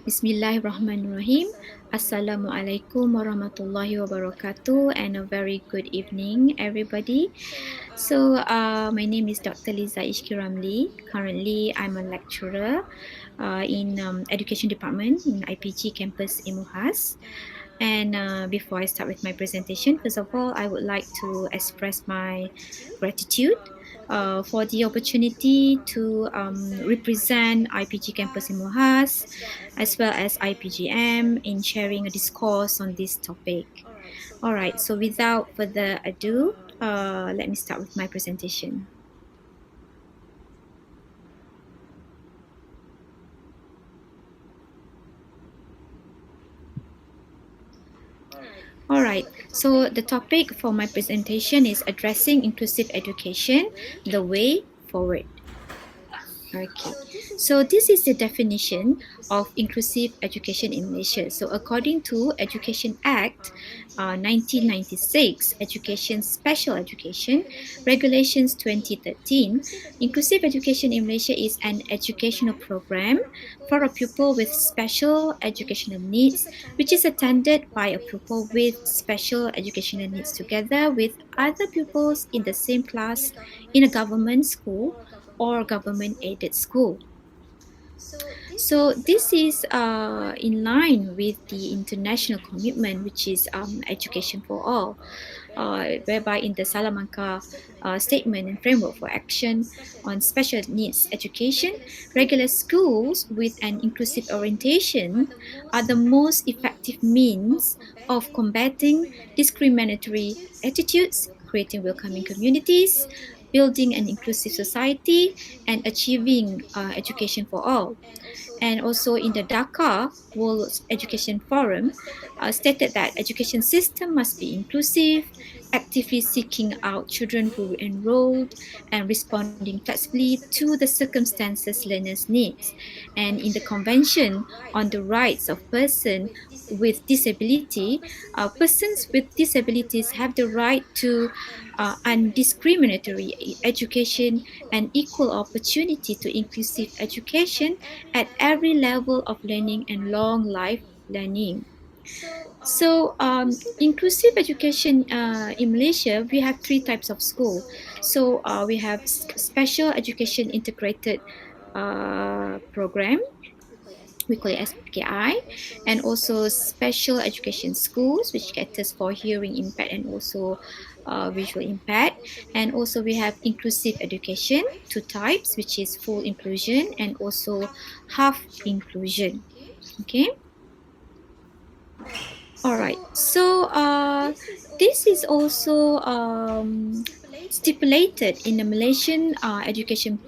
Bismillahirrahmanirrahim. Assalamualaikum warahmatullahi wabarakatuh and a very good evening everybody. So my name is Dr. Liza Isyqi Ramli. Currently I'm a lecturer in education department in IPG campus Ilmu Khas. And before I start with my presentation, first of all, I would like to express my gratitude for the opportunity to represent IPG Campus in Mohas as well as IPGM in sharing a discourse on this topic. All right, so without further ado, let me start with my presentation. All right, so the topic for my presentation is addressing inclusive education, the way forward. Okay, so this is the definition of inclusive education in Malaysia. So according to Education Act 1996, Education Special Education, Regulations 2013, inclusive education in Malaysia is an educational program for a pupil with special educational needs, which is attended by a pupil with special educational needs together with other pupils in the same class in a government school or government-aided school. So this is in line with the international commitment, which is education for all, whereby in the Salamanca statement and framework for action on special needs education, regular schools with an inclusive orientation are the most effective means of combating discriminatory attitudes, creating welcoming communities, building an inclusive society, and achieving education for all. And also in the Dhaka World Education Forum, stated that education system must be inclusive, actively seeking out children who enrolled and responding flexibly to the circumstances learners needs. And in the Convention on the Rights of Persons with Disability, persons with disabilities have the right to undiscriminatory education and equal opportunity to inclusive education at every level of learning and long life learning. So inclusive education in Malaysia, we have three types of school. So we have special education integrated program, we call it SPKI, and also special education schools, which caters for hearing impact and also visual impact. And also we have inclusive education, two types, which is full inclusion and also half inclusion. Okay. All right. So this is also stipulated in the Malaysian Education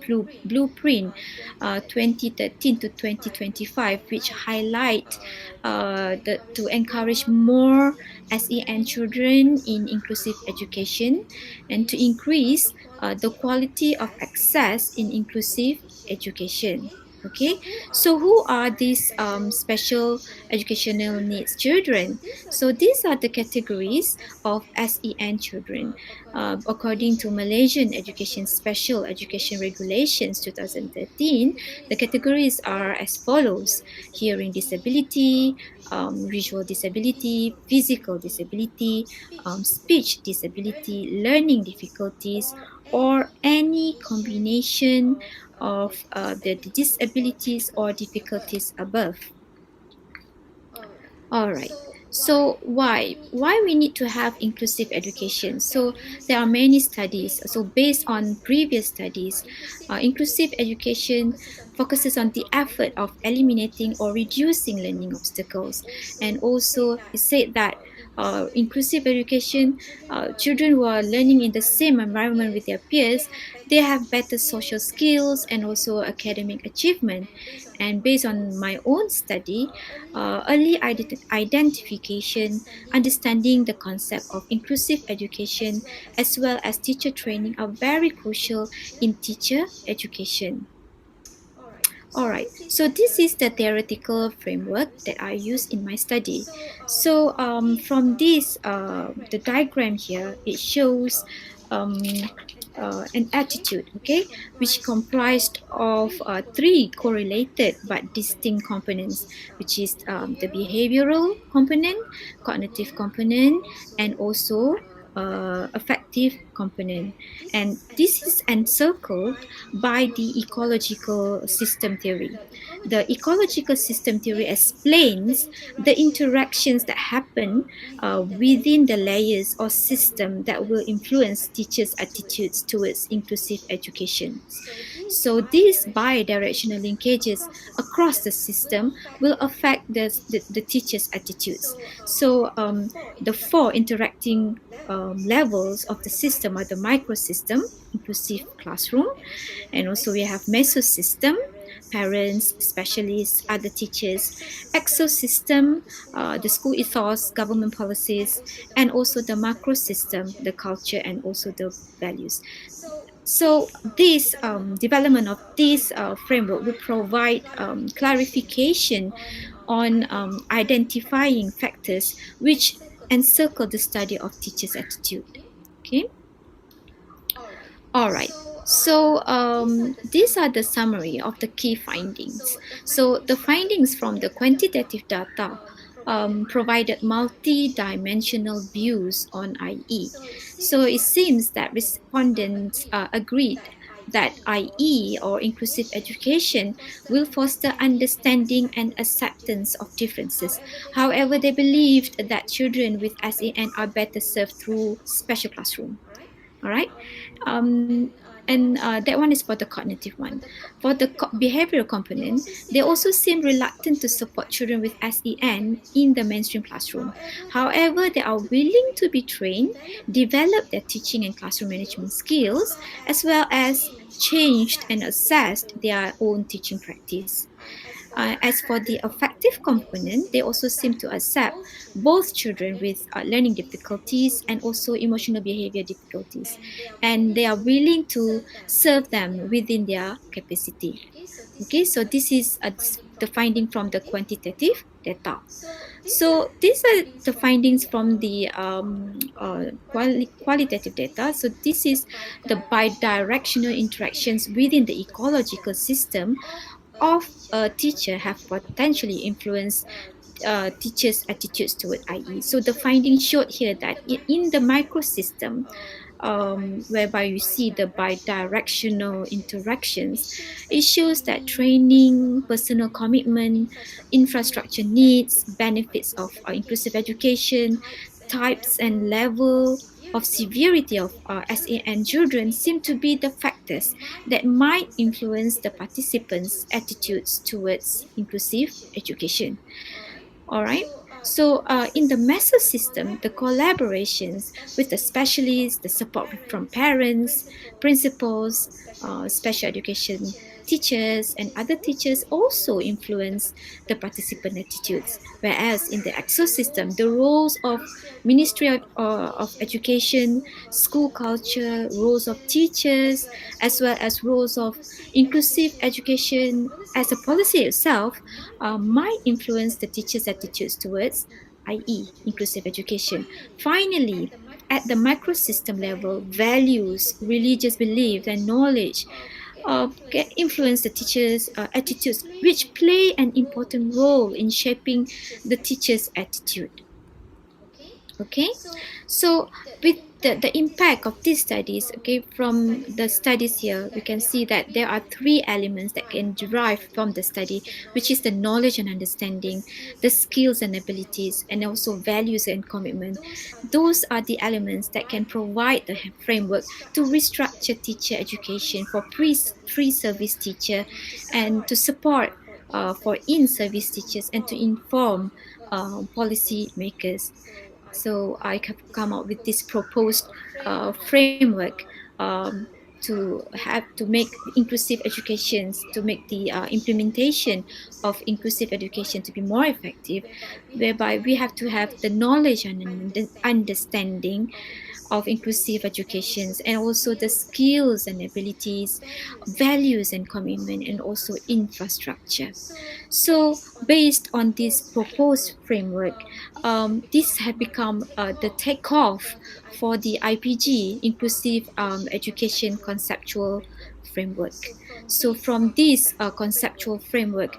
Blueprint 2013 to 2025, which highlight to encourage more SEN children in inclusive education and to increase the quality of access in inclusive education. Okay, so who are these special educational needs children? So these are the categories of SEN children. According to Malaysian Education Special Education Regulations 2013, the categories are as follows: hearing disability, visual disability, physical disability, speech disability, learning difficulties, or any combination of the disabilities or difficulties above. All right. So why we need to have inclusive education? So there are many studies. So based on previous studies, inclusive education focuses on the effort of eliminating or reducing learning obstacles, and also it said that inclusive education, children who are learning in the same environment with their peers, they have better social skills and also academic achievement. And based on my own study, early identification, understanding the concept of inclusive education, as well as teacher training are very crucial in teacher education. All right, so this is the theoretical framework that I use in my study. So from this, the diagram here, it shows and attitude, okay, which comprised of three correlated but distinct components, which is the behavioral component, cognitive component, and also affective component. And this is encircled by the ecological system theory. The ecological system theory explains the interactions that happen within the layers or system that will influence teachers' attitudes towards inclusive education. So these bi-directional linkages across the system will affect the teacher's attitudes. So the four interacting levels of the system are the microsystem, inclusive classroom, and also we have mesosystem, parents, specialists, other teachers, exosystem, the school ethos, government policies, and also the macro system, the culture, and also the values. So this development of this framework will provide clarification on identifying factors which encircle the study of teachers' attitude. Okay. All right. So these are the summary of the key findings. So the findings from the quantitative data provided multi-dimensional views on IE. So it seems that respondents agreed that IE or inclusive education will foster understanding and acceptance of differences. However, they believed that children with SEN are better served through special classroom. All right. And that one is for the cognitive one. For the behavioral component, they also seem reluctant to support children with SEN in the mainstream classroom. However, they are willing to be trained, develop their teaching and classroom management skills, as well as changed and assessed their own teaching practice. As for the affective component, they also seem to accept both children with learning difficulties and also emotional behavior difficulties, and they are willing to serve them within their capacity. Okay, so this is the finding from the quantitative data. So these are the findings from the qualitative data. So this is the bidirectional interactions within the ecological system of a teacher have potentially influenced teachers' attitudes toward IE. So the findings showed here that in the microsystem, whereby you see the bidirectional interactions, it shows that training, personal commitment, infrastructure needs, benefits of inclusive education, types and level of severity of SAN children seem to be the factors that might influence the participants' attitudes towards inclusive education. All right. So in the MESA system, the collaborations with the specialists, the support from parents, principals, special education teachers, and other teachers also influence the participant attitudes. Whereas in the EXO system, the roles of Ministry of Education, school culture, roles of teachers, as well as roles of inclusive education as a policy itself might influence the teacher's attitudes towards IE, inclusive education. Finally, at the microsystem level, values, religious beliefs, and knowledge can influence the teacher's attitudes, which play an important role in shaping the teacher's attitude. Okay, so with the impact of these studies, okay, from the studies here, we can see that there are three elements that can derive from the study, which is the knowledge and understanding, the skills and abilities, and also values and commitment. Those are the elements that can provide the framework to restructure teacher education for pre-service teacher and to support for in-service teachers and to inform policy makers. So I have come up with this proposed framework to make inclusive educations, to make the implementation of inclusive education to be more effective, whereby we have to have the knowledge and understanding of inclusive educations, and also the skills and abilities, values and commitment, and also infrastructure. So based on this proposed framework, this has become the takeoff for the IPG, Inclusive Education Conceptual Framework. So from this conceptual framework,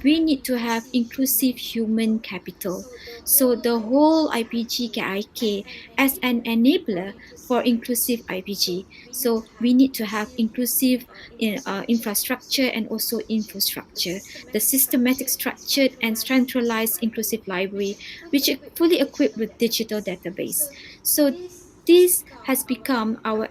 we need to have inclusive human capital. So the whole IPG KIK as an enabler for inclusive IPG. So we need to have inclusive infrastructure and also infrastructure, the systematic, structured, and centralized inclusive library, which is fully equipped with digital database. So this has become our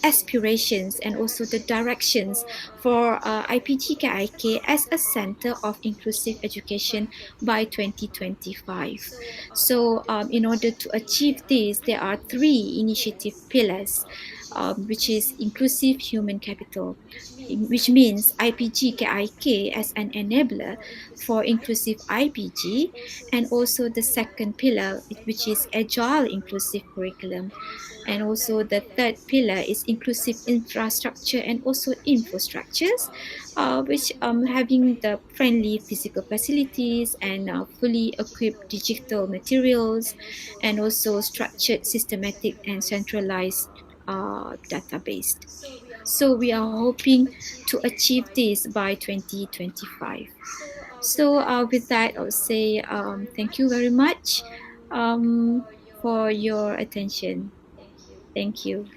aspirations and also the directions for IPGKIK as a center of inclusive education by 2025. So in order to achieve this, there are three initiative pillars, which is inclusive human capital, which means IPGKIK as an enabler for inclusive IPG, and also the second pillar, which is agile inclusive curriculum. And also the third pillar is inclusive infrastructure and also infrastructures, which having the friendly physical facilities and fully equipped digital materials, and also structured, systematic, and centralized database. So we are hoping to achieve this by 2025. So with that, I would say thank you very much for your attention. Thank you.